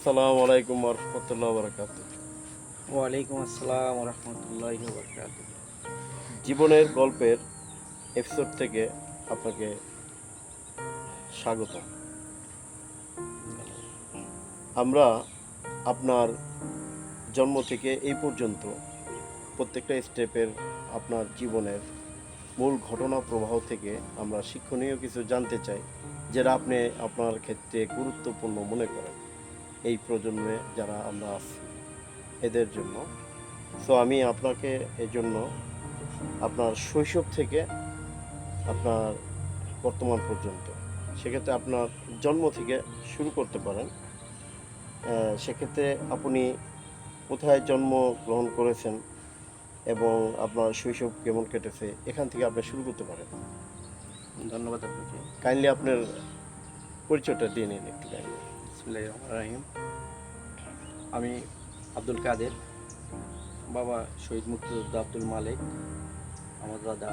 আসসালামু আলাইকুম রহমতুল্লাহ বরকাত। ওয়ালাইকুম আসসালাম রহমতুল্লাহি ওয়া জীবনের গল্পের এপিসোড থেকে আপনাকে স্বাগতম। আমরা আপনার জন্ম থেকে এই পর্যন্ত প্রত্যেকটা স্টেপের আপনার জীবনের মূল ঘটনা প্রবাহ থেকে আমরা শিক্ষণীয় কিছু জানতে চাই, যেটা আপনি আপনার ক্ষেত্রে গুরুত্বপূর্ণ মনে করেন এই প্রজন্মে যারা আমরা আছি এদের জন্য। সো আমি আপনাকে এজন্য আপনার শৈশব থেকে আপনার বর্তমান পর্যন্ত, সেক্ষেত্রে আপনার জন্ম থেকে শুরু করতে পারেন। সেক্ষেত্রে আপনি কোথায় জন্মগ্রহণ করেছেন এবং আপনার শৈশব কেমন কেটেছে এখান থেকে আপনি শুরু করতে পারেন। ধন্যবাদ আপনাকে। কাইন্ডলি আপনার পরিচয়টা দিয়ে নিন একটু কাইন্ডলি। বিসমিল্লাহির রহমানির রহিম। আমি আব্দুল কাদের, বাবা শহীদ মুক্তিযোদ্ধা আব্দুল মালেক, আমার দাদা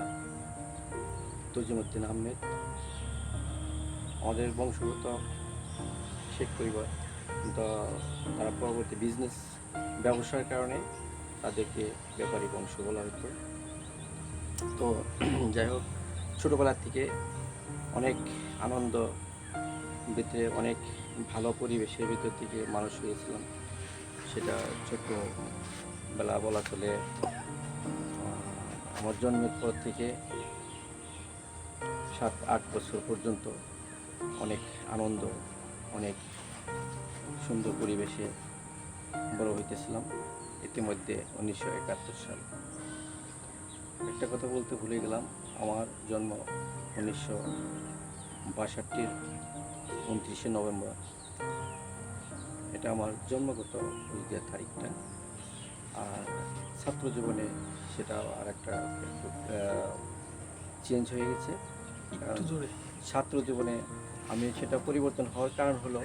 তজিমউদ্দিন আহমেদ। আমাদের বংশগত শেখ পরিবার, কিন্তু তারা পরবর্তী ব্যবসার কারণে তাদেরকে ব্যাপারী বংশ বলা হতো। তো যাই হোক, ছোটোবেলার থেকে অনেক আনন্দ ভিতরে, অনেক ভালো পরিবেশের ভিতর থেকে মানুষ হয়েছিলাম। সেটা ছোটবেলা বলা চলে। আমার জন্মের পর থেকে 7-8 বছর পর্যন্ত অনেক আনন্দ, অনেক সুন্দর পরিবেশে বড় হইতেছিলাম। ইতিমধ্যে 1971 সাল, একটা কথা বলতে ভুলে গেলাম, আমার জন্ম 1962-র 29শে নভেম্বর। এটা আমার জন্মগত তারিখটা। আর ছাত্র জীবনে সেটা আর একটা একটু চেঞ্জ হয়ে গেছে। ছাত্র জীবনে আমি সেটা পরিবর্তন হওয়ার কারণ হলো,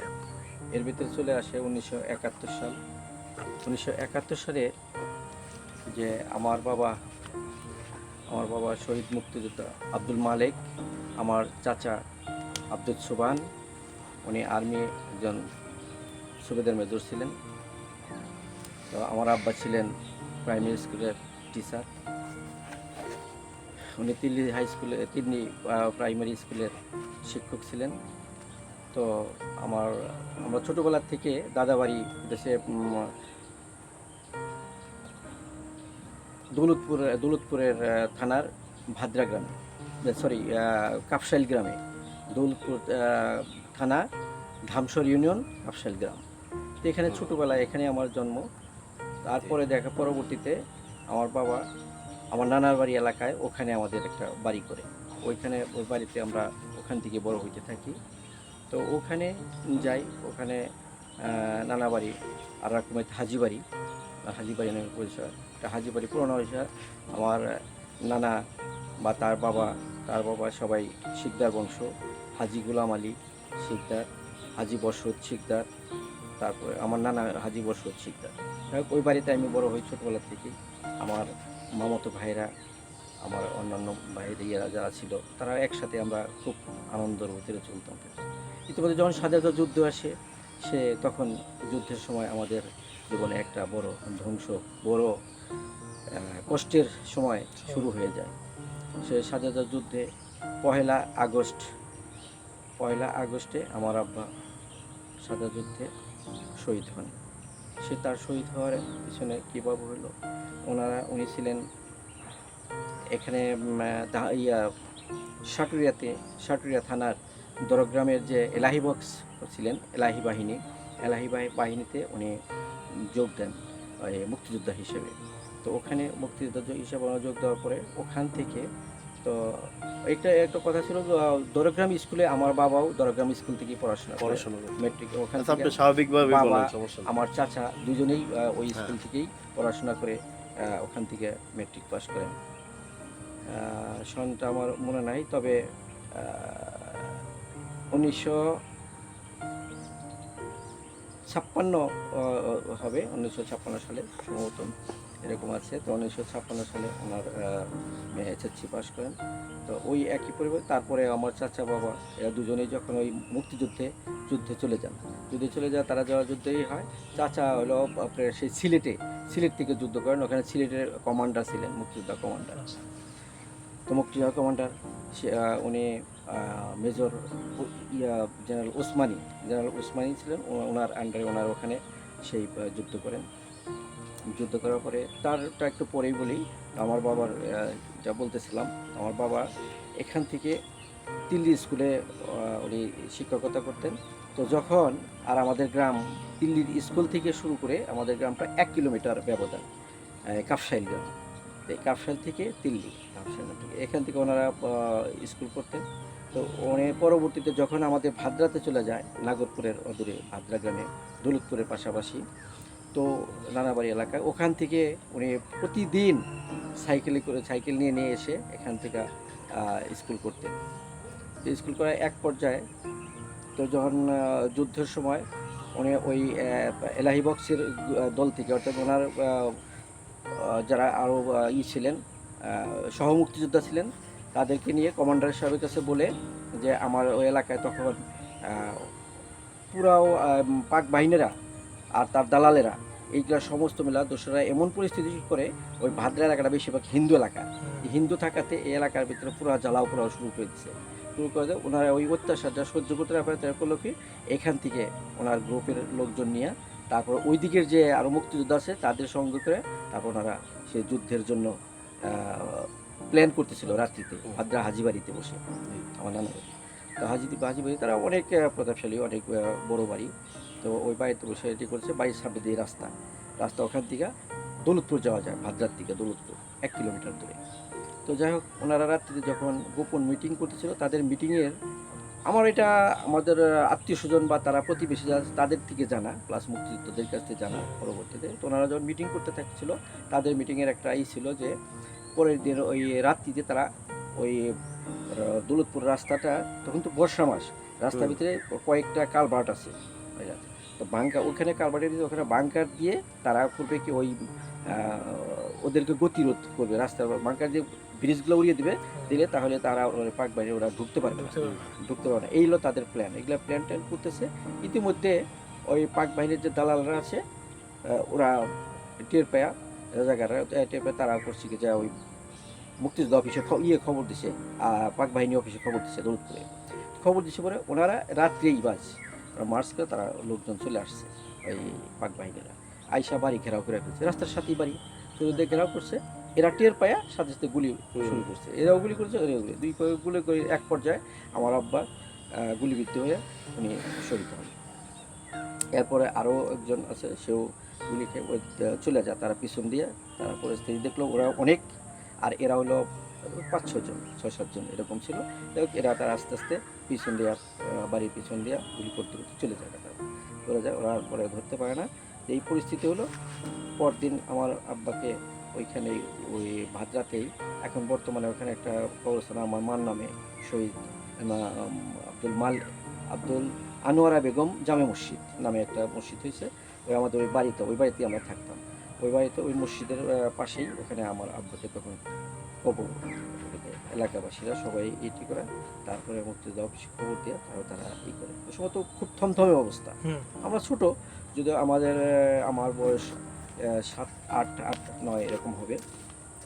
এর ভিতরে চলে আসে 1971 সাল। 1971 সালে যে আমার বাবা শহীদ মুক্তিযোদ্ধা আব্দুল মালেক, আমার চাচা আব্দুল সুবহান, উনি আর্মি একজন সুবেদার মেজর ছিলেন। তো আমার আব্বা ছিলেন প্রাইমারি স্কুলের টিচার। উনি তিন্নি প্রাইমারি স্কুলের শিক্ষক ছিলেন। তো আমরা ছোটোবেলার থেকে দাদাবাড়ি দেশে দৌলতপুরের থানার ভাদ্রা গ্রামে, কাপশাইল গ্রামে, দৌলতপুর থানা, ধামসর ইউনিয়ন, কাপশাইল গ্রাম। তো এখানে ছোটোবেলায় এখানে আমার জন্ম। তারপরে পরবর্তীতে আমার বাবা আমার নানার বাড়ি এলাকায়, ওখানে আমাদের একটা বাড়ি করে, ওই বাড়িতে আমরা ওখান থেকে বড় হইতে থাকি। তো ওখানে যাই, ওখানে নানা বাড়ি, আর রকমের হাজিবাড়ি নামে পরিচয়। একটা হাজিবাড়ি পুরোনো হয়েছে। আমার নানা বা তার বাবা সবাই শিকদার বংশ, হাজি গোলাম আলী শিকদার, হাজি বসরত শিকদার, তারপরে আমার নানা হাজি বসরত শিকদার। ওই বাড়িতে আমি বড় হই ছোটোবেলা থেকেই। আমার মামাতো ভাইরা, আমার অন্যান্য ভাইরা যারা ছিল, তারা একসাথে আমরা খুব আনন্দের ভিতরে চলতাম। ইতিমধ্যে যখন স্বাধীনতা যুদ্ধ আসে, তখন যুদ্ধের সময় আমাদের জীবনে একটা বড় ধ্বংস, বড় কষ্টের সময় শুরু হয়ে যায়। স্বাধীনতা যুদ্ধে পয়লা আগস্টে আমার আব্বা স্বাধীনতা যুদ্ধে শহীদ হন। তার শহীদ হওয়ার পিছনে কীভাবে হলো, উনি ছিলেন এখানে সাটুরিয়া থানার দরগ্রামের যে এলাহি বক্স ছিলেন, এলাহি বাহিনীতে উনি যোগ দেন মুক্তিযোদ্ধা হিসেবে। তো ওখানে মুক্তিযোদ্ধা হিসেবে যোগ দেওয়ার পরে ওখান থেকে, তো একটা কথা ছিল, দরগ্রাম স্কুলে, আমার বাবাও দরগ্রাম স্কুল থেকে পড়াশোনা মেট্রিক। ওখান থেকে স্বাভাবিকভাবে বাবা, আমার চাচা দুজনেই ওই স্কুল থেকেই পড়াশোনা করে ওখান থেকে মেট্রিক পাস করেন। সনটা আমার মনে নাই, তবে 1956 হবে, 1956 সালে সম্ভবত এরকম আছে। তো 1956 সালে ওনার SSC পাস করেন। তো ওই একই পরিবার। তারপরে আমার চাচা বাবা এরা দুজনেই যখন ওই যুদ্ধে চলে যান, যদি চলে যায় তারা যাওয়া যুদ্ধই হয়। চাচা হলো আপনার সেই সিলেট থেকে যুদ্ধ করেন, ওখানে সিলেটের কমান্ডার ছিলেন, মুক্তিযোদ্ধা কমান্ডার। তো মুক্তিযোদ্ধা কমান্ডার সে উনি মেজর জেনারেল ওসমানী ছিলেন, ওনার আন্ডারে ওনার ওখানে সেই যুদ্ধ করেন। যুদ্ধ করার পরে তারটা একটু পরেই বলি, আমার বাবার যা বলতেছিলাম, আমার বাবা এখান থেকে দিল্লি স্কুলে উনি শিক্ষকতা করতেন। তো যখন আর আমাদের গ্রাম দিল্লির স্কুল থেকে শুরু করে আমাদের গ্রামটা 1 কিলোমিটার ব্যবধান, কাফসাইল গ্রাম। তো এই কাফসাইল থেকে দিল্লি, কাফসাইল থেকে এখান থেকে ওনারা স্কুল করতেন। তো উনি পরবর্তীতে যখন আমাদের ভাদ্রাতে চলে যায়, নাগরপুরের অদূরে ভাদ্রা গ্রামে, দৌলতপুরের পাশাপাশি, তো নানাবাড়ি এলাকায়, ওখান থেকে উনি প্রতিদিন সাইকেল নিয়ে নিয়ে এসে এখান থেকে স্কুল করতেন। তো স্কুল করার এক পর্যায়ে, তো যখন যুদ্ধের সময় উনি ওই এলাহি বক্সের দল থেকে, অর্থাৎ ওনার যারা আরও ছিলেন, সহমুক্তিযোদ্ধা ছিলেন, তাদেরকে নিয়ে কমান্ডার সাহেবের কাছে বলে যে আমার ওই এলাকায় তখন পুরাও পাক বাহিনীরা আর তার দালালেরা এইগুলা সমস্ত মিলা দোসরা এমন পরিস্থিতি করে, ওই ভাদ্রা এলাকাটা বেশিরভাগ হিন্দু এলাকা, হিন্দু থাকাতে এই এলাকার ভিতরে পুরো জ্বালাও পোড়াও শুরু করে দিচ্ছে। ওনারা ওই অত্যাচারটা সহ্য করতে না পারে, তারা করলো কি, এখান থেকে ওনার গ্রুপের লোকজন নিয়ে তারপর ওই দিকের যে আরও মুক্তিযোদ্ধা আছে তাদের সঙ্গে করে তারপর ওনারা সেই যুদ্ধের জন্য প্ল্যান করতেছিল রাত্রিতে, ভাদ্রা হাজিবাড়িতে বসে, আমার নানা বাড়ি। তো হাজিবাড়ি তারা অনেক প্রতাপশালী, অনেক বড় বাড়ি। তো ওই বাড়িতে বসে এটি করছে, বাড়ির সামনে দিয়ে রাস্তা ওখান থেকে দৌলতপুর যাওয়া যায়, ভাদ্রার দিকে দৌলতপুর 1 কিলোমিটার দূরে। তো যাই হোক, ওনারা রাত্রিতে যখন গোপন মিটিং করতেছিল, তাদের মিটিংয়ের আমার এটা আমাদের আত্মীয় স্বজন বা তারা প্রতিবেশী যারা তাদের থেকে জানা, প্লাস মুক্তিযোদ্ধাদের কাছ থেকে জানা পরবর্তীতে। তো ওনারা যখন মিটিং করতে থাকছিল, তাদের মিটিংয়ের একটা ছিল যে পরের দিন ওই রাত্রিতে তারা ওই দৌলতপুর রাস্তাটা, তখন তো বর্ষা মাস, রাস্তার ভিতরে কয়েকটা কালভার্ট আছে, তো বাংকার, ওখানে কালভার্টের ওখানে বাংকার দিয়ে তারা করবে কি, ওই ওদেরকে গতিরোধ করবে, রাস্তার বাংকার দিয়ে ব্রিজগুলো উড়িয়ে দিবে, দিলে তাহলে তারা পাক বাইরে ওরা ঢুকতে পারবে না। এই হলো তাদের প্ল্যান, এগুলো প্ল্যান করতেছে। ইতিমধ্যে ওই পাক বাহিনীর যে দালালরা আছে, ওরা টের পায়া, রাজাকাররা টের পায়, তারা করছে কি, যা ওই মুক্তিযোদ্ধা অফিসে খবর দিছে, পাক বাহিনী অফিসে খবর দিছে, দৌলতপুরে খবর দিছে। পরে ওনারা রাত্রেই মার্চ করে তারা লোকজন চলে আসছে, ওই পাক বাহিনীরা আইসা বাড়ি ঘেরাও করে ফেলছে, রাস্তার সাথেই বাড়ি, চোরদের ঘেরাও করছে। এরা টের পায়া সাথে সাথে গুলি শুরু করছে, এরাও গুলি করছে, এরাও গুলি, দুই গুলি করে এক পর্যায়ে আমার আব্বা গুলিবিদ্ধ হয়ে উনি শহীদ হন। এরপরে আরও একজন আছে, সেও গুলি খেয়ে চলে যায়, তারা পিছন দিয়ে, তারা পরিস্থিতি দেখলো ওরা অনেক, আর এরা হলো 5-6 জন, 6-7 জন এরকম ছিল। এরা তার আস্তে আস্তে পিছন দিয়ে, বাড়ির পিছন দিয়ে গুলি করতে করতে চলে যায়, ওরা পরে ধরতে পারে না। এই পরিস্থিতি হলো। পরদিন আমার আব্বাকে ওইখানে, ওই ভাদ্রাতেই, এখন বর্তমানে ওখানে একটা কবরস্থান আমার মার নামে, শহীদ আব্দুল আনোয়ারা বেগম জামে মসজিদ নামে একটা মসজিদ হয়েছে। ওই আমাদের ওই বাড়িতেই আমরা থাকতাম, ওই বাড়িতে ওই মসজিদের পাশেই ওখানে আমার আব্বাকে তখন কবর, এলাকাবাসীরা সবাই এটি করে, তারপরে মুক্তিযোদ্ধা অফিসে খবর দিয়ে তারা করে। ওই সময় তো খুব থমথমে অবস্থা, আমরা ছোট, যদি আমার বয়স 7, 8, 9 এরকম হবে,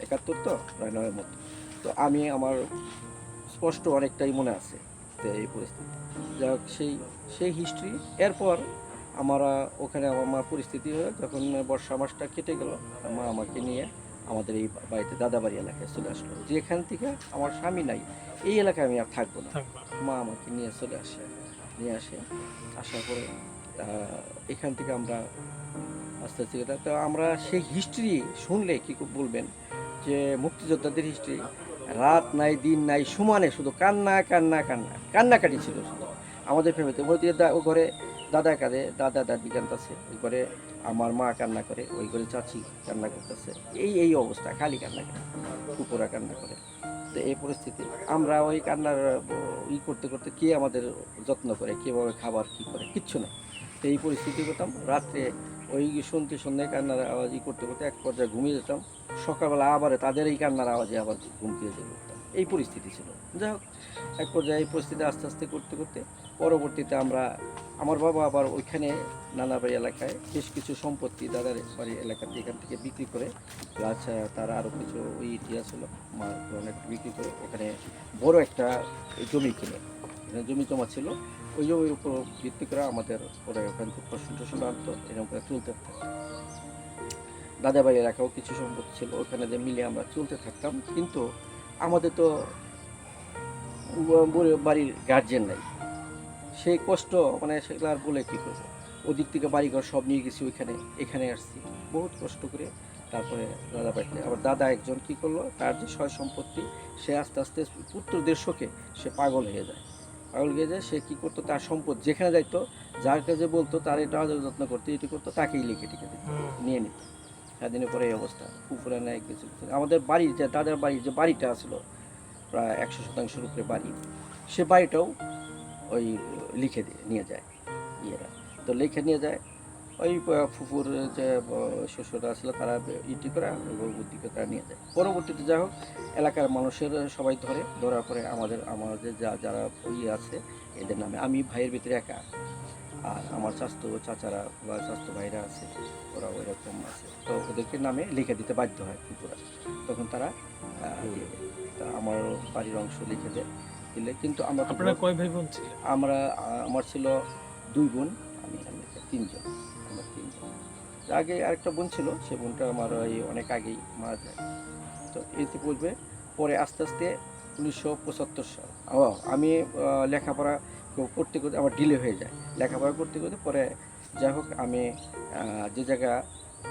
71 তো প্রায় 9-এর মতো। তো আমার স্পষ্ট অনেকটাই মনে আছে যে এই পরিস্থিতি। যাই হোক, সেই হিস্ট্রি। এরপর আমরা ওখানে আমার পরিস্থিতি হয়ে, যখন বর্ষা মাসটা কেটে গেল, মা আমাকে নিয়ে আমাদের এই বাড়িতে, দাদাবাড়ি এলাকায় চলে আসলো, যেখান থেকে আমার স্বামী নাই, এই এলাকায় আমি আর থাকবো না। মা আমাকে নিয়ে চলে আসে, আসার পরে এখান থেকে আমরা আস্তে আস্তে, তো আমরা সেই হিস্ট্রি শুনলে কি বলবেন, যে মুক্তিযোদ্ধাদের হিস্ট্রি, রাত নাই দিন নাই সমানে শুধু কান্নাকাটি ছিল শুধু আমাদের ফ্যামিলিতে। ও ঘরে দাদা কাঁদে, দাদি কাঁদতেছে, ওই ঘরে আমার মা কান্না করে, ওই ঘরে চাচি কান্না করতেছে, এই অবস্থা, খালি কান্না করে, কুকুরা কান্না করে। তো এই পরিস্থিতি, আমরা ওই কান্নার করতে করতে কে আমাদের যত্ন করে, কীভাবে খাবার কী করে, কিচ্ছু না। তো এই পরিস্থিতি করতাম, রাত্রে ওই সন্ধ্যায় কান্নার আওয়াজ করতে করতে এক পর্যায়ে ঘুমিয়ে যেতাম, সকালবেলা আবার তাদের এই কান্নার আওয়াজে আবার ঘুম দিয়ে যেতাম, এই পরিস্থিতি ছিল। যাই হোক, এক পর্যায়ে এই পরিস্থিতি আস্তে আস্তে করতে করতে পরবর্তীতে আমার বাবা আবার ওইখানে নানাবাড়ি এলাকায় বেশ কিছু সম্পত্তি দাদার বাড়ি এলাকাতে এখান থেকে বিক্রি করে, প্লাস তারা আরও কিছু ওই ইতিহাস ছিল অনেক বিক্রি করে ওখানে বড় একটা জমি কিনে, এখানে জমি জমা ছিল, ওই জমির উপর ভিত্তি করে আমাদের পরে ওখান থেকে ফসল টসল আনতো, এরকম করে চলতে থাকতো। দাদাবাড়ি এলাকাও কিছু সম্পত্তি ছিল, ওখানে যে মিলে আমরা চলতে থাকতাম। কিন্তু আমাদের তো বাড়ির গার্জেন নাই, সেই কষ্ট মানে সেগুলো আর বলে কী করবো। ওদিক থেকে বাড়িঘর সব নিয়ে গেছি ওইখানে, এখানে আসছি বহুত কষ্ট করে। তারপরে দাদা বাড়িতে আবার দাদা একজন কী করলো, তার যে সয় সম্পত্তি সে আস্তে আস্তে পুত্রদের শোকে সে পাগল হয়ে যায়। সে কী করতো, তার সম্পদ যেখানে যাইতো, যার কাছে বলতো তার এটা আদর যত্ন করতো, এটি করতো, তাকেই লিখে টিকে দিত, নিয়ে নিত। স্বাধীনের পরে এই অবস্থা, পুকুরে নেয় কিছু কিছু। আমাদের বাড়ির যে দাদার বাড়ির যে বাড়িটা আসলো প্রায় 100% উপরে বাড়ি, সে বাড়িটাও ওই লিখে দিয়ে নিয়ে যায় ইয়েরা। তো লিখে নিয়ে যায় ওই ফুফুর যে শ্বশুররা ছিল, তারা ইটি করে বুদ্ধি করে তারা নিয়ে যায়। পরবর্তীতে যাই হোক এলাকার মানুষের সবাই ধরার পরে আমাদের যারা ইয়ে আছে এদের নামে, আমি ভাইয়ের ভিতরে একা, আর আমার চাচারা বা স্বাস্থ্য ভাইরা আছে, ওরা ওই রকম আছে, তো ওদেরকে নামে লিখে দিতে বাধ্য হয় ফুপুরা। তখন তারা দিয়ে দেয়। তা আমার বাড়ির অংশ লিখে দেয় দিলে, কিন্তু আপনারা কয় ভাই বোন ছিলেন? আমার ছিল 2 বোন, আমি 3 জন, আমরা 3 জন। আগে আরেকটা বোন ছিল, সে বোনটা আমার ওই অনেক আগেই মারা যায়। তো এতে বলবে পরে আস্তে আস্তে 1975 সাল আমি লেখাপড়া করতে করতে আমার ডিলে হয়ে যায়। লেখাপড়া করতে করতে পরে যাই হোক আমি যে জায়গা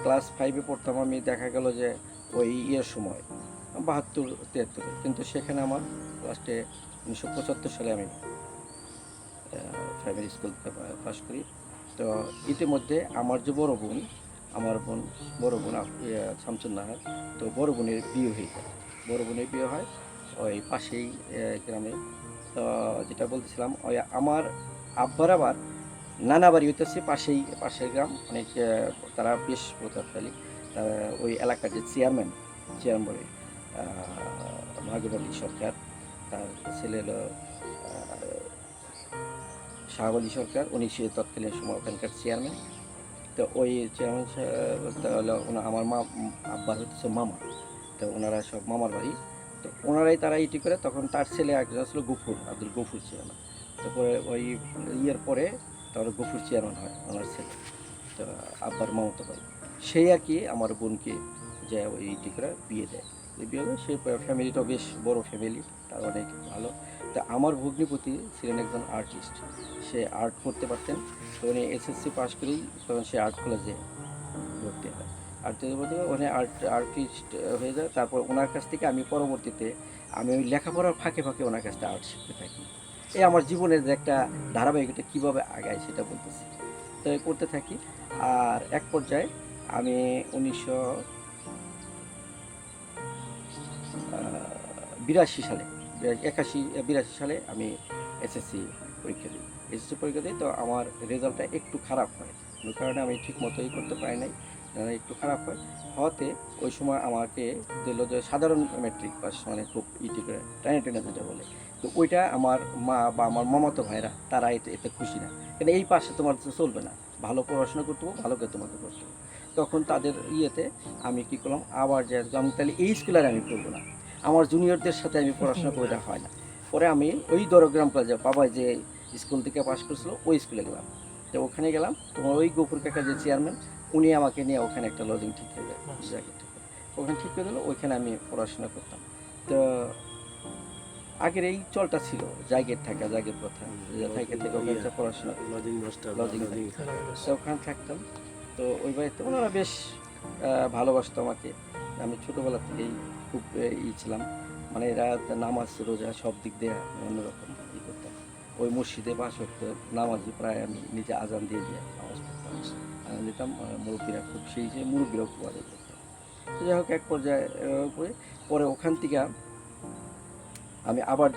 ক্লাস 5-এ পড়তাম, আমি দেখা গেল যে ওই ইয়ের সময় 72-73, কিন্তু সেখানে আমার লাস্টে 1975 সালে আমি প্রাইমারি স্কুল পাস করি। তো ইতিমধ্যে আমার যে বড় বোন শামসুন নাহার, তো বড় বোনের বিয়ে হয়ে যায়। বড় বোনের বিয়ে হয় ওই পাশেই গ্রামে। তো যেটা বলতেছিলাম, ওই আমার আব্বার আবার নানা বাড়ি হইতেছে পাশের গ্রাম, অনেক তারা বেশ প্রতাপশালী। তারা ওই এলাকার যে চেয়ারম্যান বলে ভাগ্যবতী সরকার, তার ছেলে হলো শাহাব আলী সরকার, উনি সে তৎকালীন সময় ওখানকার চেয়ারম্যান। তো ওই চেয়ারম্যান হলো আমার আব্বার হচ্ছে মামা, তো ওনারা সব মামার বাড়ি। তো ওনারাই তারা ইটি করে, তখন তার ছেলে একজন ছিল আব্দুল গফুর চেয়ারম্যান। তারপরে ওই ইয়ের পরে তারপরে গফুর চেয়ারম্যান হয় ওনার ছেলে, তো আব্বার মামাতো ভাই। সেই আর কি আমার বোনকে যে ওই ইটি করে বিয়ে দেয়। বিয়ে দেয়, সে ফ্যামিলিটাও বেশ বড় ফ্যামিলি, তার অনেক ভালো। তা আমার ভগ্নিপতি ছিলেন একজন আর্টিস্ট, সে আর্ট করতে পারতেন। তো উনি এসএসসি পাস করেই তখন সে আর্ট কলেজে ভর্তি হয়। ওখানে আর্টিস্ট হয়ে যায়। তারপর ওনার কাছ থেকে আমি পরবর্তীতে ওই লেখাপড়ার ফাঁকে ফাঁকে ওনার কাছ থেকে আর্ট শিখতে থাকি। এই আমার জীবনের যে একটা ধারাবাহিকতা কীভাবে আগায় সেটা বলতেছি। তো করতে থাকি, আর এক পর্যায়ে আমি 1982 সালে 82 সালে আমি এসএসসি পরীক্ষা দিই। তো আমার রেজাল্টটা একটু খারাপ হয়, ওই কারণে আমি ঠিক মতোই করতে পারি নাই, একটু খারাপ হওয়াতে ওই সময় আমাকে দিল যে সাধারণ ম্যাট্রিক পাস, মানে খুব ইটি করে টেনে যেটা বলে। তো ওইটা আমার মা বা আমার মামাতো ভাইরা তারা এতে খুশি না, কারণ এই পাশে তোমার চলবে না, ভালো পড়াশোনা করতে হবে, ভালো করে তোমাকে করতে হবে। তখন তাদের ইয়েতে আমি কী করলাম, আবার যে আমি তাহলে এই স্কুলে আমি পড়বো না, আমার জুনিয়রদের সাথে আমি পড়াশোনা করে এটা হয় না। পরে আমি ওই দরগ্রাম কলেজে বাবা যে স্কুল থেকে পাস করছিল ওই স্কুলে গেলাম। তো ওখানে গেলাম, তোমার ওই গফুর কাকা যে চেয়ারম্যান, উনি আমাকে নিয়ে ওখানে একটা লজিং ঠিক করে দেয়, জায়গা ঠিক করে ওখানে ঠিক করে দিল, ওইখানে আমি পড়াশোনা করতাম। তো আগের এই চলটা ছিল জায়গের কথা, থেকে ওখানে পড়াশোনা লজিং তো ওখানে থাকতাম। তো ওই বাড়িতে ওনারা বেশ ভালোবাসতো আমাকে। আমি ছোটোবেলা থেকেই খুব ছিলাম, মানে এরা নামাজ রোজা সব দিক দিয়ে অন্যরকম করতাম। ওই মসজিদে বাস করতে নামাজি প্রায় আমি নিজে আজান দিয়ে নামাজ পড়তাম, আজান দিতাম। মুরব্বীরা খুব সেই মুরব্বীরাও খুব আদায় করতাম। তো যাই হোক এক পর্যায়ে পরে ওখান থেকে আমি আবার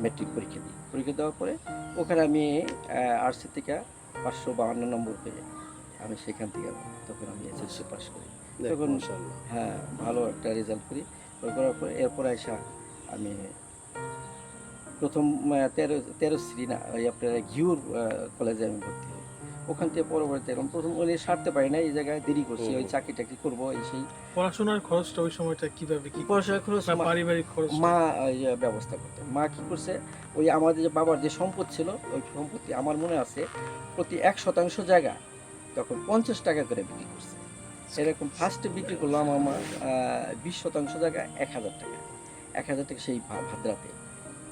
ম্যাট্রিক পরীক্ষা দেওয়ার পরে ওখানে আমি আর্টসের থেকে 552 নম্বর পেয়ে আমি সেখান থেকে তখন আমি এসএসসি পাস করি। তখন ভালো একটা রেজাল্ট করি, করার পরে এরপরে আমি প্রথম 13 শ্রী না ওই আপনার ঘিউর কলেজে আমি ভর্তি হই। ওখান থেকে পরবর্তীতে এরকম প্রথম ওই সারতে পারি না, এই জায়গায় দেরি করছি, ওই চাকরি টাকরি করবো এই সেই। পড়াশোনার খরচটা ওই সময়টা কিভাবে কি পয়সার খরচ বা পারিবারিক খরচ মা ব্যবস্থা করতেন। মা কি করছে, ওই আমাদের যে বাবার যে সম্পদ ছিল, ওই সম্পত্তি আমার মনে আছে প্রতি 1% জায়গা তখন 50 টাকা করে বিক্রি করছে। এরকম ফার্স্টে বিক্রি করলো আমার মা 20% জায়গা 1000 টাকা, 1000 টাকা সেই ভাদ্রাতে।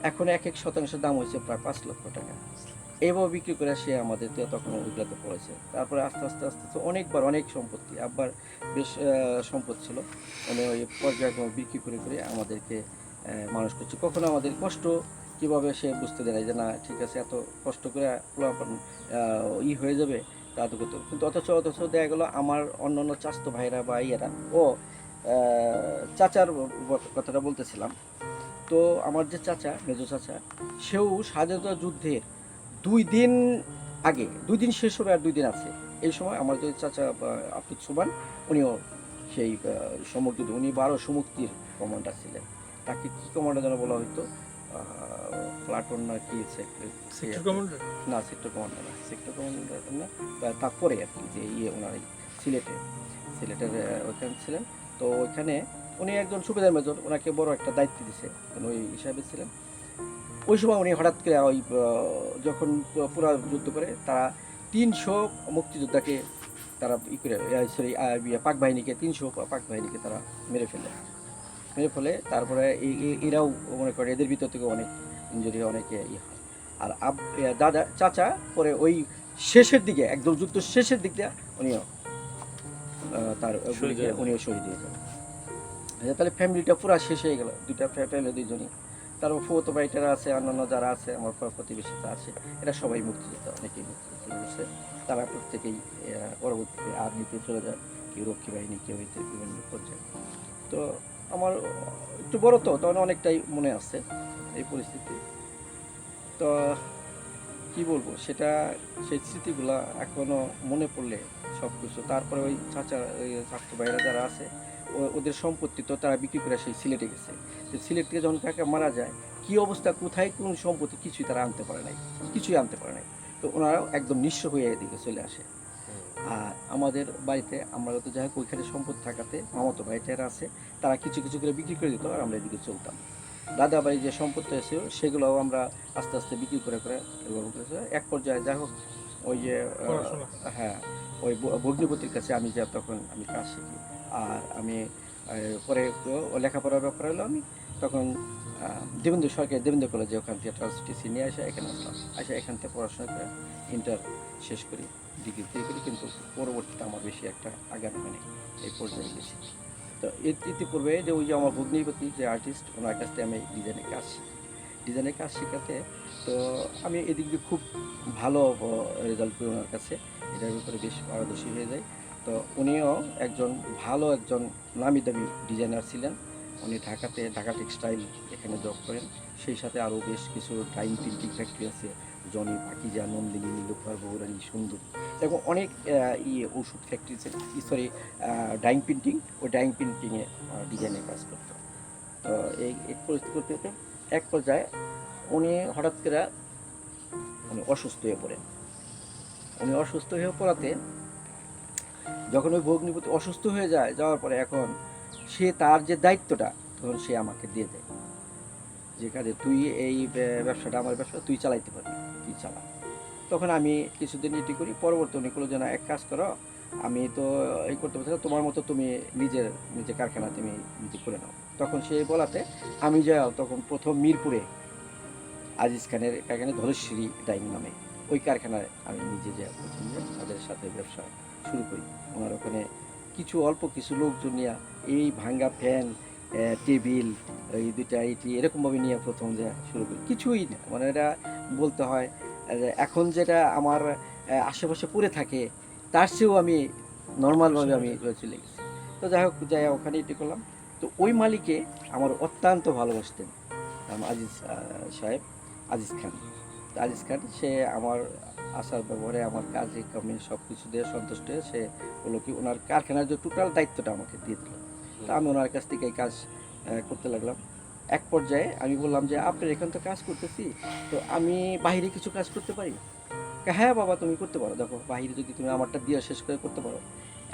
এখন 1% দাম হয়েছে প্রায় 5 লক্ষ টাকা। এইভাবে বিক্রি করে সে আমাদের তখন ওইগুলোতে পড়েছে। তারপরে আস্তে আস্তে আস্তে আস্তে অনেকবার অনেক সম্পত্তি, আব্বার বেশ সম্পদ ছিল, মানে ওই পর্যায়ক্রমে বিক্রি করে করে আমাদেরকে মানুষ করছে। কখনো আমাদের কষ্ট কীভাবে সে বুঝতে দেয় না, যে না ঠিক আছে এত কষ্ট করে পোলাপান হয়ে যাবে তা তো করতে, কিন্তু অথচ দেখা গেলো আমার অন্য অন্য চাচাতো ভাইরা বা ইয়েরা ও চাচার কথাটা বলতেছিলাম। তো আমার যে চাচা, মেজো চাচা, সেও স্বাধীনতা যুদ্ধের 2 দিন আগে, 2 দিন শেষ হবে আর 2 দিন আছে, এই সময় আমার যে চাচা আব্দুল সুবান, উনিও সেই সমুদ্র, উনি 12 সমুক্তির কমান্ডার ছিলেন। তাকে কী কমান্ডার যেন বলা হতো, প্লাটুন না কি, সেক্টর কমান্ডার না সেক্টর কমান্ডার না, সেক্টর কমান্ডার না, তারপরে আর কি যে ওনার সিলেটের ওইখানে ছিলেন। তো ওইখানে উনি একজন সুবেদার মেজর, ওনাকে বড় একটা দায়িত্ব দিছে, ওই হিসাবে ছিলেন। ওই সময় উনি হঠাৎ করে ওই যখন পুরা যুদ্ধ করে, তারা 300 মুক্তিযোদ্ধাকে তারা পাক বাহিনীকে 300 পাক বাহিনীকে তারা মেরে ফেলে তারপরে এরাও মনে করে এদের ভিতর থেকে অনেক ইঞ্জুরি, অনেকে হয়। আর দাদা চাচা পরে ওই শেষের দিকে, একদম যুদ্ধ শেষের দিক দিয়ে উনিও উনিও শহীদ হয়ে যাবেন। তাহলে ফ্যামিলিটা পুরো শেষ হয়ে গেল, দুইটা ফ্যামিলি, দুইজনই। তারপর ফোর্থ বাইটারা আছে, অন্যান্য যারা আছে আমার প্রতিবেশীরা আছে, এরা সবাই মুক্তিযোদ্ধা, অনেকেই মুক্তিযোদ্ধা করছে। তারা প্রত্যেকেই পরবর্তীতে আর্মিতে চলে যায়, কেউ রক্ষী বাহিনী, কেউ হইতে বিভিন্ন পর্যায়ে। তো আমার একটু বড় তো তখন অনেকটাই মনে আছে এই পরিস্থিতি। তো কি বলবো, সেটা সেই স্মৃতিগুলা এখনো মনে পড়লে সব কিছু। তারপরে ওই ছাত্র ভাইরা যারা আছে, ওদের সম্পত্তি তো তারা বিক্রি করে সেই সিলেটে গেছে। তো সিলেট থেকে যখন কাকা মারা যায়, কি অবস্থা, কোথায় কোন সম্পত্তি, কিছুই তারা আনতে পারে নাই, কিছুই আনতে পারে নাই। তো ওনারাও একদম নিঃস্ব হয়ে এদিকে চলে আসে। আর আমাদের বাড়িতে আমরা তো যাই হোক ওইখানে সম্পদ থাকাতে মামাতো ভাইটারা আছে, তারা কিছু কিছু করে বিক্রি করে দিত, আর আমরা এদিকে চলতাম। দাদা বাড়ি যে সম্পত্তি আছে সেগুলোও আমরা আস্তে আস্তে বিক্রি করে এরকম করেছে। এক পর্যায়ে যাই হোক ওই যে হ্যাঁ, ওই ভগ্নিপতির কাছে আমি যা, তখন আমি কাজ শিখি। আর আমি পরে লেখাপড়ার ব্যাপার হলো, আমি তখন দেবেন্দ্র কলেজে ওখান থেকে ট্রান্সটিসি নিয়ে আসে এখানে আসলাম, এখান থেকে পড়াশোনা করে ইন্টার শেষ করি, ডিগ্রি দিয়ে করি, কিন্তু পরবর্তীতে আমার বেশি একটা আগানো হয়নি, এই পর্যায়ে গেছি। তো ইতিপূর্বে যে ওই যে আমার ভগ্নিপতি যে আর্টিস্ট, ওনার কাছ থেকে আমি ডিজাইনের কাজ শেখাতে, তো আমি এদিক দিয়ে খুব ভালো রেজাল্ট করি ওনার কাছে, এটার ব্যাপারে বেশ পারদর্শী হয়ে যায়। তো উনিও একজন নামি দামি ডিজাইনার ছিলেন। উনি ঢাকা টেক্সটাইল এখানে জব করেন, সেই সাথে আরও বেশ কিছু ড্রাইং প্রিন্টিং ফ্যাক্টরি আছে, জনি, পাকিজা, নন্দিনী, নীলোফার, বৌরানী, সুন্দরী, এবং অনেক ওষুধ ফ্যাক্টরি, ড্রাইং প্রিন্টিং, ওই ড্রাইং প্রিন্টিংয়ে ডিজাইনের কাজ করতো। তো এই পরিস্থিতি এক পর্যায়ে উনি হঠাৎ করে অসুস্থ হয়ে পড়েন। অসুস্থ হয়ে পড়াতে, যখন ওই ভগ্নিপতি অসুস্থ হয়ে যাওয়ার পরে এখন সে তার যে দায়িত্বটা তখন সে আমাকে দিয়ে দেয়, যে কাজে তুই এই ব্যবসাটা, আমার ব্যবসা তুই চালাইতে পারবি, তুই চালা। তখন আমি কিছুদিন এটি করি, পরবর্তী উনি কোনো যেন এক কাজ করো, আমি তো এই করতে পারছি না, তোমার মতো তুমি নিজের কারখানা তুমি নিজে করে নাও। তখন সে বলাতে আমি যাই, তখন প্রথম মিরপুরে আজিজ খানের কারখানা, ধলেশ্বরী ডাইং নামে, ওই কারখানায় আমি নিজে যাই, প্রথম যে তাদের সাথে ব্যবসা শুরু করি। ওনার ওখানে অল্প কিছু লোকজন নিয়ে, এই ভাঙ্গা ফ্যান, টেবিল, এই দুইটা এইটি এরকমভাবে নিয়ে প্রথম যে শুরু করি, কিছুই না, মানে এটা বলতে হয় এখন যেটা আমার আশেপাশে পড়ে থাকে তার চেয়েও আমি নর্মালভাবে আমি চলে গেছি। তো যাই হোক, ওখানে এটি করলাম। তো ওই মালিকে আমার অত্যন্ত ভালোবাসতেন, আজিজ খান। সে আমার আসার ব্যবহারে, আমার কাজে কামে সব কিছু দিয়ে সন্তুষ্ট হয়ে সে বললো কি, ওনার কারখানার যে টোটাল দায়িত্বটা আমাকে দিয়ে দিল। তা আমি ওনার কাছ থেকে এই কাজ করতে লাগলাম। এক পর্যায়ে আমি বললাম যে আপনার এখানে তো কাজ করতেছি, তো আমি বাইরে কিছু কাজ করতে পারি? হ্যাঁ বাবা, তুমি করতে পারো, দেখো বাইরে যদি তুমি আমারটা দিয়ে শেষ করে করতে পারো।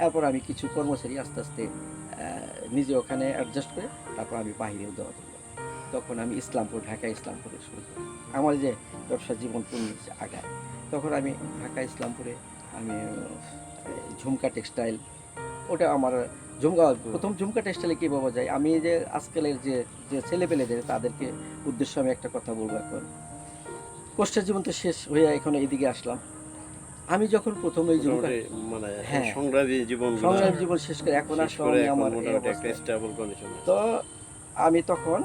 এরপর আমি কিছু কর্মচারী আস্তে আস্তে নিজে ওখানে অ্যাডজাস্ট করে তারপর আমি বাইরেও দেওয়া দিলাম। তখন আমি ইসলামপুর, ঢাকা ইসলামপুরে শুরু করি আমার যে ব্যবসা জীবন পূর্ণ আগায়। তখন আমি ঢাকা ইসলামপুরে আমি ঝুমকা টেক্সটাইল, ওটা আমার ঝুমকা, প্রথম ঝুমকা টেক্সটাইলে কী পাওয়া যায়, আমি যে আজকালের যে যে ছেলেপেলেদের তাদেরকে উদ্দেশ্যে আমি একটা কথা বলবো। এখন কষ্টের জীবন তো শেষ হয়ে এখন এদিকে আসলাম। আমি যখন প্রথম এই ঝুমকা, মোটামুটি মানে হ্যাঁ, সংগ্রামী জীবন সংগ্রাম জীবন শেষ করে এখন শেষ আসলাম করে আমি এখন আমার এই মোটামুটি একটা অবস্থায়। Stable condition. তো আমি তখন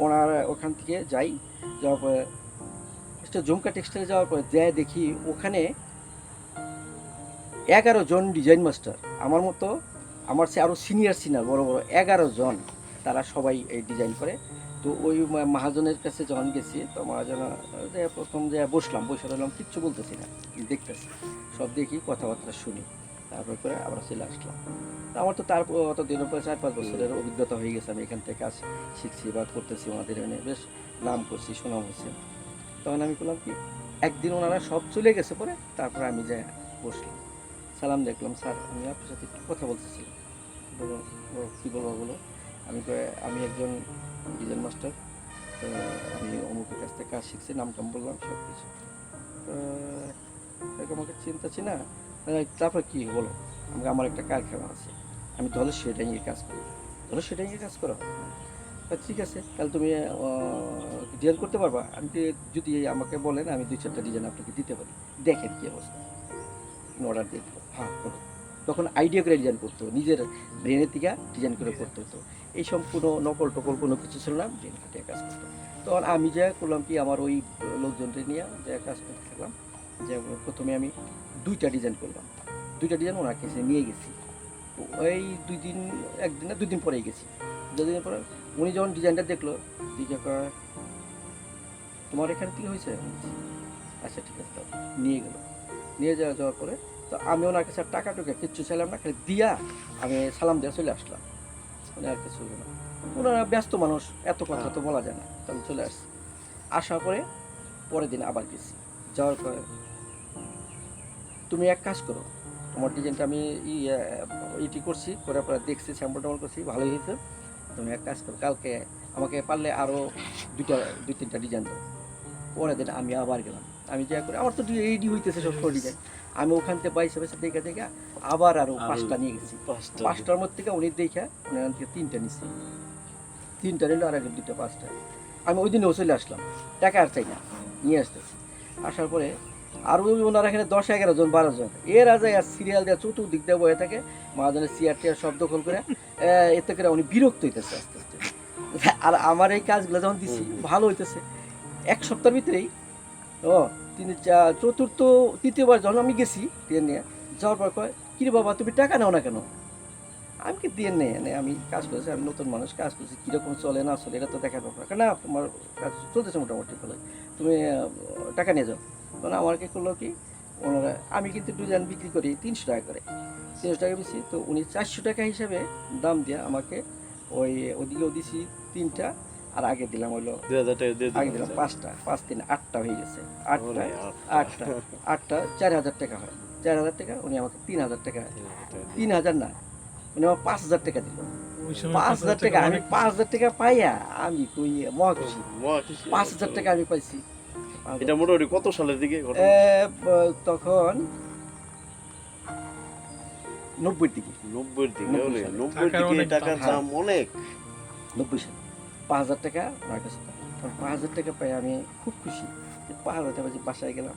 ওনার ওখান থেকে যাই, যাওয়ার পরে একটা ঝুমকা টেক্সটাইলে যাওয়ার পরে যাই দেখি ওখানে 11 জন ডিজাইন মাস্টার, আমার মতো, আমার চেয়ে আরও সিনিয়র বড় বড় 11 জন, তারা সবাই এই ডিজাইন করে। তো ওই মহাজনের কাছে যখন গেছি, তো মহাজন যে প্রথম যে বসলাম, বসে রইলাম, কিচ্ছু বলতেছি না, দেখতেছি, সব দেখি, কথাবার্তা শুনি, তারপর করে আবার চলে আসলাম। তো আমার তো তার অত দিনের পরে 4-5 বছরের অভিজ্ঞতা হয়ে গেছে, আমি এখান থেকে কাজ শিখছি বা করতেছি, ওনাদের এখানে বেশ নাম করছি, সুনাম হচ্ছে। তখন আমি বললাম কি, একদিন ওনারা সব চলে গেছে পরে, তারপরে আমি যাই বসলাম, সালাম দেখলাম, স্যার আমি আপনার সাথে একটু কথা বলতেছিলাম। বলো, কী বলবো বলো। আমি একজন ডিজাইন মাস্টার, তো আমি অমুকের কাছ থেকে কাজ শিখছি, নাম টাম বললাম সব কিছু। তো আমাকে চিন্তাছি না, তারপর কী বলো, আমার একটা কারখানা আছে, আমি ধরো সেটাইয়ে কাজ করি। ধরো সেটাইয়ে কাজ করো, ঠিক আছে, তাহলে তুমি ডিজাইন করতে পারবা? আমি যদি আমাকে বলেন, আমি 2-4টা ডিজাইন আপনাকে দিতে পারি, দেখেন কী অবস্থা। অর্ডার দিয়ে দিল, হ্যাঁ করো। তখন আইডিয়া করে ডিজাইন করতে হতো, নিজের ব্রেনের থেকে ডিজাইন করে করতে হতো, এই সম্পূর্ণ নকল টকল কোনো কিছু ছিল না, ব্রেন খাটিয়ে কাজ করতো। তখন আমি যা করলাম কি, আমার ওই লোকজনকে নিয়ে যে কাজ করতে থাকলাম, যে প্রথমে আমি 2টা ডিজাইন করলাম, 2টা ডিজাইন ওনার কাছে নিয়ে গেছি। ওই 2 দিন, একদিন না 2 দিন পরেই গেছি। 2 দিন পরে উনি যখন ডিজাইনটা দেখলো, দিকে তোমার এখান থেকে হয়েছে? আচ্ছা ঠিক আছে, নিয়ে গেল। নিয়ে যাওয়ার পরে তো আমি ওনার কাছে টাকা টুকা কিচ্ছু চাইলাম না, খালি দিয়া আমি সালাম দিয়ে চলে আসলাম, মানে আর কিছু না। ওনারা ব্যস্ত মানুষ, এত কথা তো বলা যায় না, তো আমি চলে আসছি। আসার পরে পরের দিন আবার গেছি, যাওয়ার পরে তুমি এক কাজ করো, তোমার ডিজাইনটা আমি ইটি করছি, করার পরে দেখছি, স্যাম্পল টাম্পল করছি, ভালোই হয়েছে, তুমি এক কাজ করো, কালকে আমাকে পারলে আরও 2-3টা ডিজাইন দাও। পরের দিন আমি আবার গেলাম, আমি যা করি, আমার তো রেডি হইতেছে সব ডিজাইন, আমি ওখান থেকে বাইসে দেখে আবার আরও 5টা নিয়ে গেছি। 5টার মধ্যে থেকে উনি দেখা উনি এখান থেকে 3টা নিছি, 3টা নিল, আর আগে 2টা, 5টা। আমি ওই দিনেও চলে আসলাম, টাকা আর চাই না, নিয়ে আসতেছি। আসার পরে আরও ওনারা এখানে 10-11 জন 12 জন এরা যায় আর সিরিয়াল দেওয়া চতুর্দিক দিয়ে বয়ে থাকে, মহাজনের চেয়ার টেয়ার সব দখল করে, এতে করে উনি বিরক্ত হইতেছে আস্তে আস্তে। আর আমার এই কাজগুলো যখন দিচ্ছি ভালো হইতেছে, 1 সপ্তাহের ভিতরেই ও তৃতীয়বার যখন আমি গেছি দিয়ে নিয়ে যাওয়ার পর কয়, কিরে বাবা তুমি টাকা নাও না কেন? আমি কি দিয়ে নেই, আমি কাজ করেছি, আমি নতুন মানুষ, কাজ করছি, কীরকম চলে না চলে এটা তো দেখার ব্যাপার না, তোমার কাজ চলতেছে মোটামুটি ভালো, তুমি টাকা নিয়ে যাও। তখন আমার কি করলো কি, ওনারা, আমি কিন্তু ডিজাইন বিক্রি করি 300 টাকা করে, 300 টাকা বেশি, তো উনি 400 টাকা হিসাবে দাম দিয়ে আমাকে ওদিকেও দিছি 3টা, আর আগে দিলাম হলো 2000 টাকা দিয়ে আগে দিলাম 5টা, 5-3 8টা হয়ে গেছে, 8টা 4,000 টাকা হয়, 4,000 টাকা, উনি আমাকে 3,000 টাকা, 3,000 না, উনি আমার 5,000 টাকা দিল। ওই সময় 5,000 টাকা, আমি 5,000 টাকা পাইয়া আমি কই মহা খুশি, 5,000 টাকা আমি পাইছি। এটা মোটামুটি কত সালের দিকে ঘটনা? তখন 90-র দিকে, 90-এর দিকে 90 হলে সালে। 90-এর টাকার দিকে অনেক টাকার দাম। দাম অনেক। 90 সালে 5,000 টাকা আমার কাছে, 5,000 টাকা পাই আমি খুব খুশি। 5,000 টাকা বাসায় গেলাম,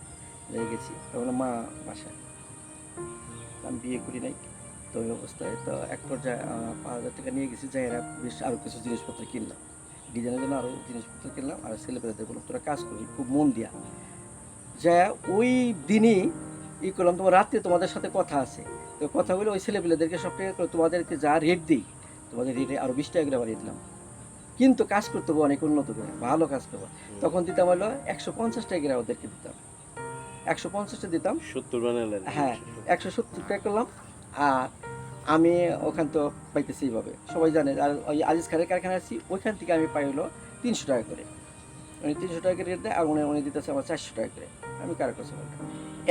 রেখে গেছি, তখন মা বাসায়, আমি বিয়ে করি নাই, তো ওই অবস্থায় তো এক পর্যায়ে 5,000 টাকা নিয়ে গেছি, যাই বেশ আরও কিছু জিনিসপত্র কিনলাম, ডিজাইনের জন্য আরও জিনিসপত্র কিনলাম, আর ছেলেপেলেদের বললাম তোরা কাজ করবি খুব মন দিয়া, যা ওই দিনই করলাম, তোমার রাত্রে তোমাদের সাথে কথা আছে, তো কথা বলে ওই ছেলেপেলেদেরকে সব টাকা করে তোমাদেরকে যা রেট দিই, তোমাদের রেটে আরও 20 টাকা করে বাড়িয়ে দিলাম, কিন্তু কাজ করতে হবে অনেক উন্নত করে, ভালো কাজ করবো। তখন দিতাম হলো 150 টাকা করে ওদেরকে দিতাম, 150টা দিতাম, 70 বানালেন? হ্যাঁ 170 টাকা করলাম। আর আমি ওখান তো পাইতেছি এইভাবে, সবাই জানে, আর ওই আজিজ খানের কারখানা আছি, ওইখান থেকে আমি পাই হলো 300 টাকা করে। উনি 300 টাকা করে রেট দেয়, আর উনি দিতেছে আমার 400 টাকা করে। আমি কারো কাছে বললাম।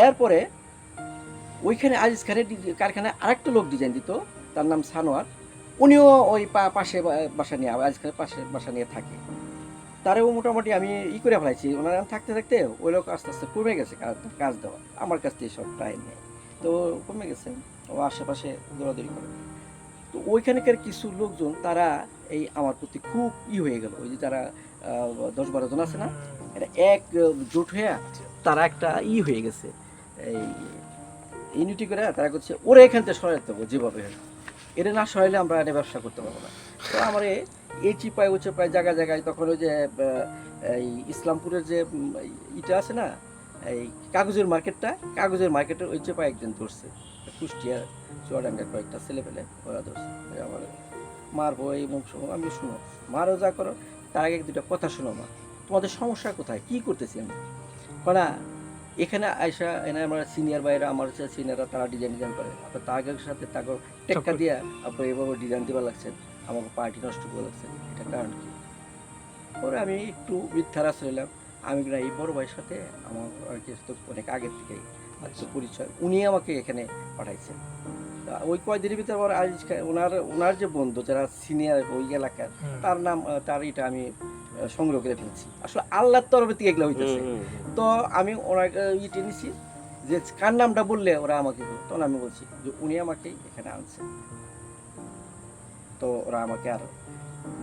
এরপরে ওইখানে আজিজ খানের কারখানায় আরেকটা লোক ডিজাইন দিত, তার নাম সানোয়ার। উনিও ওই পাশে বাসা নিয়ে, আজিজ খানের পাশে বাসা নিয়ে থাকে। তারেও মোটামুটি আমি করে ফেলাইছি। ওনার থাকতে থাকতে ওই লোক আস্তে আস্তে কমে গেছে কাজ দেওয়া, আমার কাছ থেকে সব টাইম নেই, তো কমে গেছে। ও আশেপাশে দৌড়াদৌড়ি করে। তো ওইখানকার কিছু লোকজন তারা এই আমার প্রতি খুব হয়ে গেল। ওই যে তারা 10-12 জন আছে না, এটা এক জোট হয়ে তারা একটা হয়ে গেছে, এই ইউনিটি করে তারা করছে ওরা এখান থেকে সরাইতে দেবো যেভাবে হোক। এটা না সরাইলে আমরা এটা ব্যবসা করতে পারবো না। তো আমার এই চিপায় ও চিপায় জায়গায় জায়গায় তখন ওই যে এই ইসলামপুরের যে ইটা আছে না, এই কাগজের মার্কেটের ওই চেপায় একজন ধরছে, কুষ্টিয়া চুয়াডাঙ্গার কয়েকটা ছেলে পেলে ওরা ধরছে। আমার মারবো এই মুখ আমি শুনো, মারও যা করো, তার আগে 2টা কথা শোনো। মা, তোমাদের সমস্যা কোথায়, কি করতেছি আমি? না, এখানে আইসা এনে আমার সিনিয়র ভাইরা, আমার সিনিয়ররা তারা ডিজাইন করে, আপনার তাগের সাথে তাগর টেক্কা দিয়া আপনার এভাবে ডিজাইন দেওয়া লাগছেন, আমাকে পার্টি নষ্ট করে লাগছে, এটা কারণ কি? পরে আমি একটু মিথ্যার আশ্রয় নিলাম। আমি এই বড় ভাইয়ের সাথে আমার আর কি অনেক আগের থেকেই আচ্ছা পরিচয়, উনি আমাকে এখানে পাঠাইছেন। ওই কয়দিনের ভিতরে আবার ওনার যে বন্ধু যারা সিনিয়র ওই এলাকার, তার নাম তার এটা আমি সংগ্রহ করে ফেলছি। আসলে আল্লাহর তরফ থেকে এগুলো হইতেছে। তো আমি ওনাকে নিছি যে কার নামটা বললে ওরা আমাকে, তখন আমি বলছি যে উনি আমাকে এখানে আনছেন। তো ওরা আমাকে আর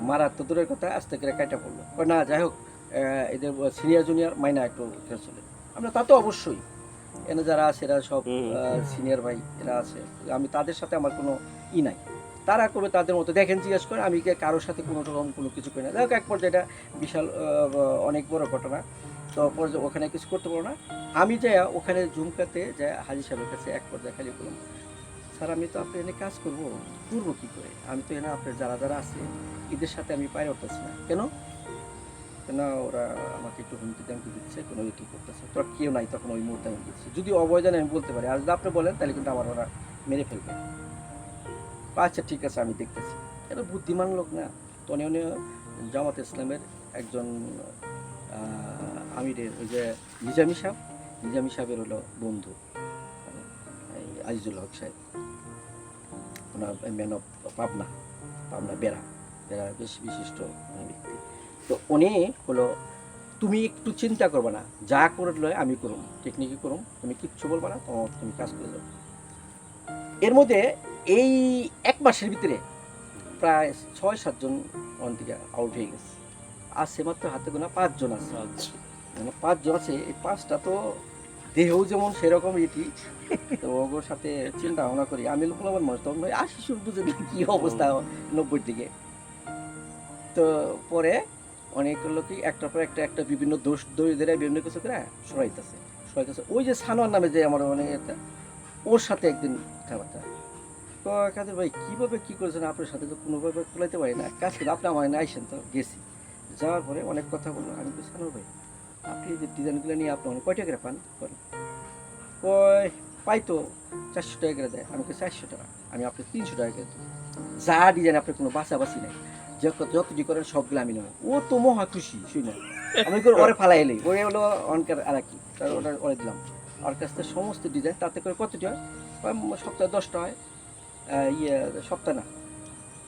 মারার তো দূরের কথা, আস্তে করে কাটা পড়লো। না, যাই হোক, এদের সিনিয়র জুনিয়র মাইনা একটু চলে। আমরা তা তো অবশ্যই, এনে যারা আছে এরা সব সিনিয়র ভাই এরা আছে, আমি তাদের সাথে আমার কোনো নাই। তারা করবে তাদের মতো, দেখেন জিজ্ঞেস করে, আমি কারোর সাথে কোনো রকম কোনো কিছু করি না। যাই হোক, এক পর্যায়ে এটা বিশাল অনেক বড় ঘটনা। তো পর্যায়ে ওখানে কিছু করতে পারবো না। আমি যাই ওখানে ঝুমকাতে যাই হাজি সাহেবের কাছে এক পর্যায়ে খালি বললাম, স্যার আমি তো আপনার এনে কাজ করবো কী করে? আমি তো এনে আপনার যারা যারা আছে এদের সাথে আমি পায়ে উঠতেছি না। কেন? ওরা আমাকে একটু হুমকি দামকি দিচ্ছে, কোনো কি করতেছে, তোর কেউ নাই। তখন ওই মুহূর্তে আমি দিচ্ছি, যদি অবৈধানে আমি বলতে পারি, আর যদি আপনি বলেন তাহলে কিন্তু আমার ওরা মেরে ফেলবে। আচ্ছা ঠিক আছে, আমি দেখতেছি। এটা বুদ্ধিমান লোক না। তো উনি জামাত ইসলামের একজন আমিরের, ওই যে নিজামী সাহেবের হলো বন্ধু, এই আজিজুল হক সাহেব, ওনার ম্যান অফ পাবনা বেড়া বেশ বিশিষ্ট ব্যক্তি। তো উনি হলো, তুমি একটু চিন্তা করবে না, যা করলে আমি করুম, টেকনিকই করুম, তুমি কিচ্ছু বলবে না, তুমি কাজ করে যাও। এর মধ্যে এই 1 মাসের ভিতরে প্রায় 6-7 জন ওখান থেকে আউট হয়ে গেছে। আছে মাত্র হাতে গোনা 5 জন আছে। মানে 5 জন আছে, এই 5টা তো দেহও যেমন সেরকম এটি। তো ওর সাথে চিন্তা ভাবনা করি, আমি বললাম মানুষ তখন 80 শুরু বুঝে কি অবস্থা 90-র দিকে। তো পরে অনেক লোকই একটার পর একটা বিভিন্ন দোষ দরিদ্র বিভিন্ন কিছু করে সরাইতেছে। ওই যে সানোয়ার নামে যে আমার অনেক একটা, ওর সাথে একদিন কথাবার্তা, তো কাদের ভাই কীভাবে কী করেছেন, আপনার সাথে তো কোনোভাবে খোলাইতে পারি না, কাজ করে আপনি আমার এনে আইসেন। তো গেছি, যাওয়ার পরে অনেক কথা বললো। আমি তো সানোয়ার ভাই, আপনি যে ডিজাইনগুলো নিয়ে আপনি অনেক কয় টাকা করে পান? পাই তো 400 টাকা করে দেয়। আমি 400 টাকা, আমি আপনি 300 টাকা করে দিই, যা ডিজাইন আপনার কোনো বাছাবাছি নেই, যতটি করেন সবগুলো আমি নেবো। ও তো মহা খুশি, শুনে আমি করে ওরে ফালাই এলি, ওরে হলো অনকার আর কি, ওটা ওরে দিলাম। ওর কাছ থেকে সমস্ত ডিজাইন, তাতে করে কতটি হয়? সপ্তাহে 10টা হয়, সপ্তাহে না,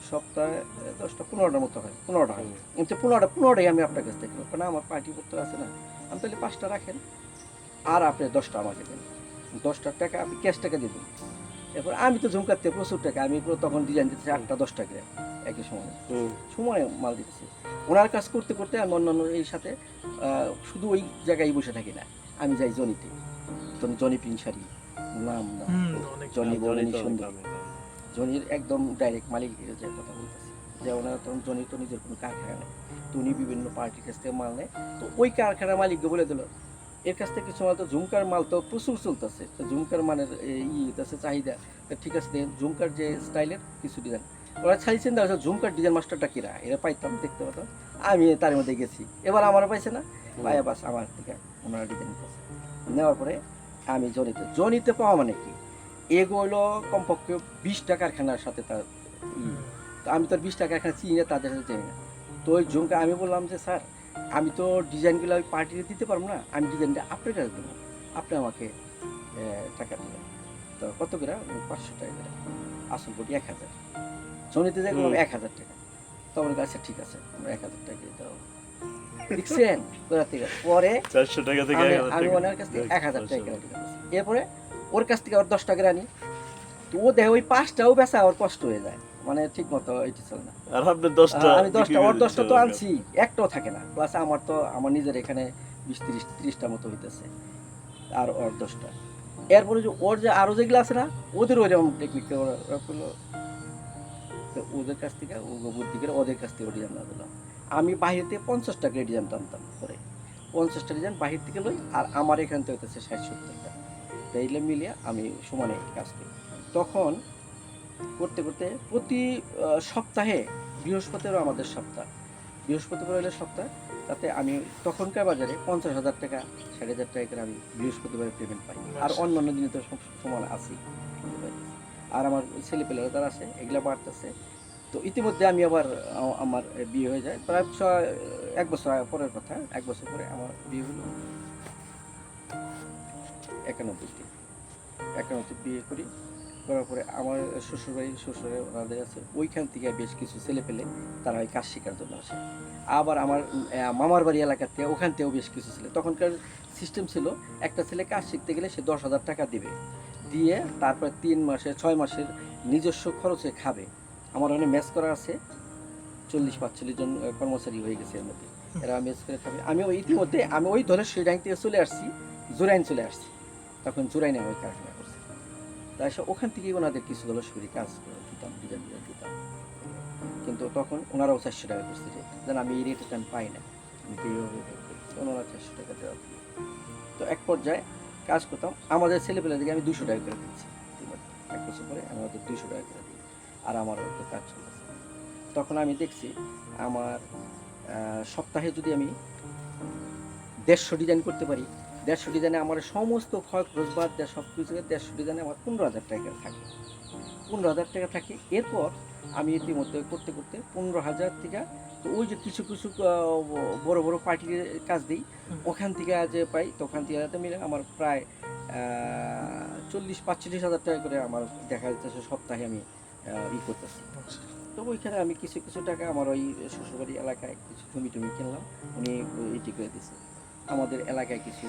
সপ্তাহে 10টা 15টার মতো হয়, 15টা হয়। কিন্তু 15টাই আমি আপনার কাছ থেকে, না আমার পার্টি পত্র আছে না, আমি তাহলে 5টা রাখেন, আর আপনি 10টা আমাকে দেন, 10টার টাকা আপনি ক্যাশ টাকা দেবেন। এরপর আমি তো ঝুমকাতে প্রচুর টাকা, আমি তখন ডিজাইন দিতেছি 8টা 10টা করে একই সময় মাল দিতেছি। ওনার কাজ করতে করতে আমি অন্যান্য এই সাথে শুধু ওই জায়গায় বসে থাকি না, আমি যাই জনিতে, জনি পিনসারি নাম না, জনির একদম ডাইরেক্ট মালিক যে কথা বলতেছি, যে ওনার তখন জনি তো নিজের কোনো কারখানা নেই, তো উনি বিভিন্ন পার্টির কাছ থেকে মাল নেয়। তো ওই কারখানার মালিককে বলে দিল, এর কাছ থেকে কিছু মাল তো ঝুমকার মাল তো প্রচুর চলতেছে, তো ঝুমকার মানের আছে চাহিদা, ঠিক আছে দেন ঝুমকার যে স্টাইলের কিছু ডিজাইন। ওরা চাইছেন না ঝুমকার ডিজাইন মাস্টারটা কিরা, এরা পাইতাম, দেখতে পেতাম, আমি তার মধ্যে গেছি। এবার আমারও পাইছে না, পাইয়া বাস আমার থেকে ওনারা ডিজাইন করছে। নেওয়ার পরে আমি জনিতে পাওয়া মানে কি, এগুলো কমপক্ষে 20টা কারখানার সাথে তার, তো আমি তো 20টা কারখানা চিনি না, তাদের সাথে চিনি না। তো ওই জুমকে আমি বললাম যে স্যার আমি তো ডিজাইনগুলো ওই পার্টিতে দিতে পারবো না, আমি ডিজাইনটা আপনার কাছে দেবো, আপনি আমাকে টাকা দেবেন। তো কত করে? 500 টাকা করে। আসল কোটি 1000। জমিতে যাই বললাম 1000 টাকা। তখন আচ্ছা ঠিক আছে, আমরা 1000 টাকা দিয়ে দেবো। দেখছেন কোথা থেকে? পরে 400 টাকা থেকে আমি ওনার কাছ থেকে 1000 টাকা কেনা টিকা করছি। এরপরে ওর কাছ থেকে আবার 10 টাকা আনি। তো ও দেখে ওই 5টাও বেচা ওর কষ্ট হয়ে যায়, মানে ঠিক মতো এটি চলে না। আর আপনি 10টা আমি 10টা, ওর 10টা তো আনছি, একটাও থাকে না। প্লাস আমার তো আমার নিজের এখানে 20-30টা মতো হইতেছে, আর ওর 10টা। এরপরে যে ওর যে আরো যেগুলো আছে না, ওদের ওইরকম টেকনিক ওরা করলো। তো ওদের কাছ থেকে ও বুদ্ধি করে ওদের কাছ থেকে ডিজাইন না দিলাম। আমি বাহির থেকে 50 টাকা ডিজাইন টানতাম করে, 50টা ডিজাইন বাহির থেকে লই, আর আমার এখান থেকে হইতেছে 60-70টা। এইগুলো মিলিয়ে আমি সমানে কাজ করি। তখন করতে করতে প্রতি সপ্তাহে বৃহস্পতিবারও আমাদের সপ্তাহ, বৃহস্পতিবার হলে সপ্তাহ, তাতে আমি তখনকার বাজারে 50,000 টাকা 60,000 টাকা করে আমি বৃহস্পতিবারে পেমেন্ট পাই। আর অন্যান্য দিনে তো সব সমান আছি। আর আমার ছেলেপেলেরা যারা আছে এগুলা বাড়তেছে। তো ইতিমধ্যে আমি আবার আমার বিয়ে হয়ে যায় প্রায় 1 বছর পরের কথা, 1 বছর পরে আমার বিয়ে হলো 91-তে। 91-তে বিয়ে করি। করার পরে আমার শ্বশুরে ওনাদের আছে, ওইখান থেকে বেশ কিছু ছেলে পেলে তারা ওই কাজ শেখার জন্য আসে। আবার আমার মামার বাড়ি এলাকার থেকে ওখান থেকেও বেশ কিছু ছেলে, তখনকার সিস্টেম ছিল একটা ছেলে কাজ শিখতে গেলে সে 10,000 টাকা দিবে, দিয়ে তারপরে 3 মাসের 6 মাসের নিজস্ব খরচে খাবে। আমার ওখানে ম্যাচ করা আছে, 40-45 জন কর্মচারী হয়ে গেছে এর মধ্যে, এরা ম্যাচ করে খাবে। আমি ওই ইতিমধ্যে আমি ওই ধরে সুইডাং থেকে চলে আসছি, জুরাইন চলে আসছি, তখন জুরাইনে ওই কারখানা করছি। তাই ওখান থেকেই ওনাদের কিছু হলো শুরু কাজ করে দিতাম, ডিজাইন দিতাম। কিন্তু তখন ওনারাও 400 টাকা করছে রেট, যেন আমি এই রেটে আমি পাই না, ওনারা 400 টাকা দেওয়া। তো এক পর্যায়ে কাজ করতাম, আমাদের ছেলেপেলেদেরকে আমি 200 টাকা করে দিচ্ছি। 1 বছর পরে আমি ওদের 200 টাকা করে দিই, আর আমার তো কাজ চলতেছে। তখন আমি দেখছি আমার সপ্তাহে যদি আমি 150 ডিজাইন করতে পারি, 150 ডিজাইনে আমার সমস্ত খরচ খরচ বাদ দেওয়া সব কিছু 150 ডিজাইনে আমার 15,000 টাকা থাকে। 15,000 টাকা থাকে। এরপর আমি ইতিমধ্যে করতে করতে 15,000 থেকে, তো ওই যে কিছু কিছু বড় বড় পার্টির কাজ দিই, ওখান থেকে যে পাই, তো ওখান থেকে মিলে আমার প্রায় 40-45,000 টাকা করে আমার দেখা যাচ্ছে সপ্তাহে আমি করতেছি। তো ওইখানে আমি কিছু কিছু টাকা আমার ওই শ্বশুরবাড়ি এলাকায় কিছু জমি টমি কিনলাম, উনি এটি করে দিয়েছে আমাদের এলাকায় কিছু।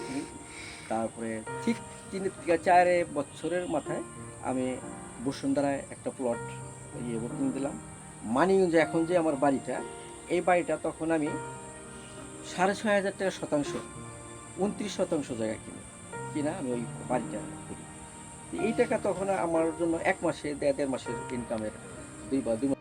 তারপরে ঠিক 3-4 বছরের মাথায় আমি বসুন্ধরায় একটা প্লট বুকিং দিলাম। মানিগঞ্জে এখন যে আমার বাড়িটা, এই বাড়িটা তখন আমি 6,500 টাকা শতাংশ, 29% জায়গা কিনা আমি ওই বাড়িটা করি। এই টাকা তখন আমার জন্য 1 মাসে 1.5 মাসের ইনকামের 2 মাস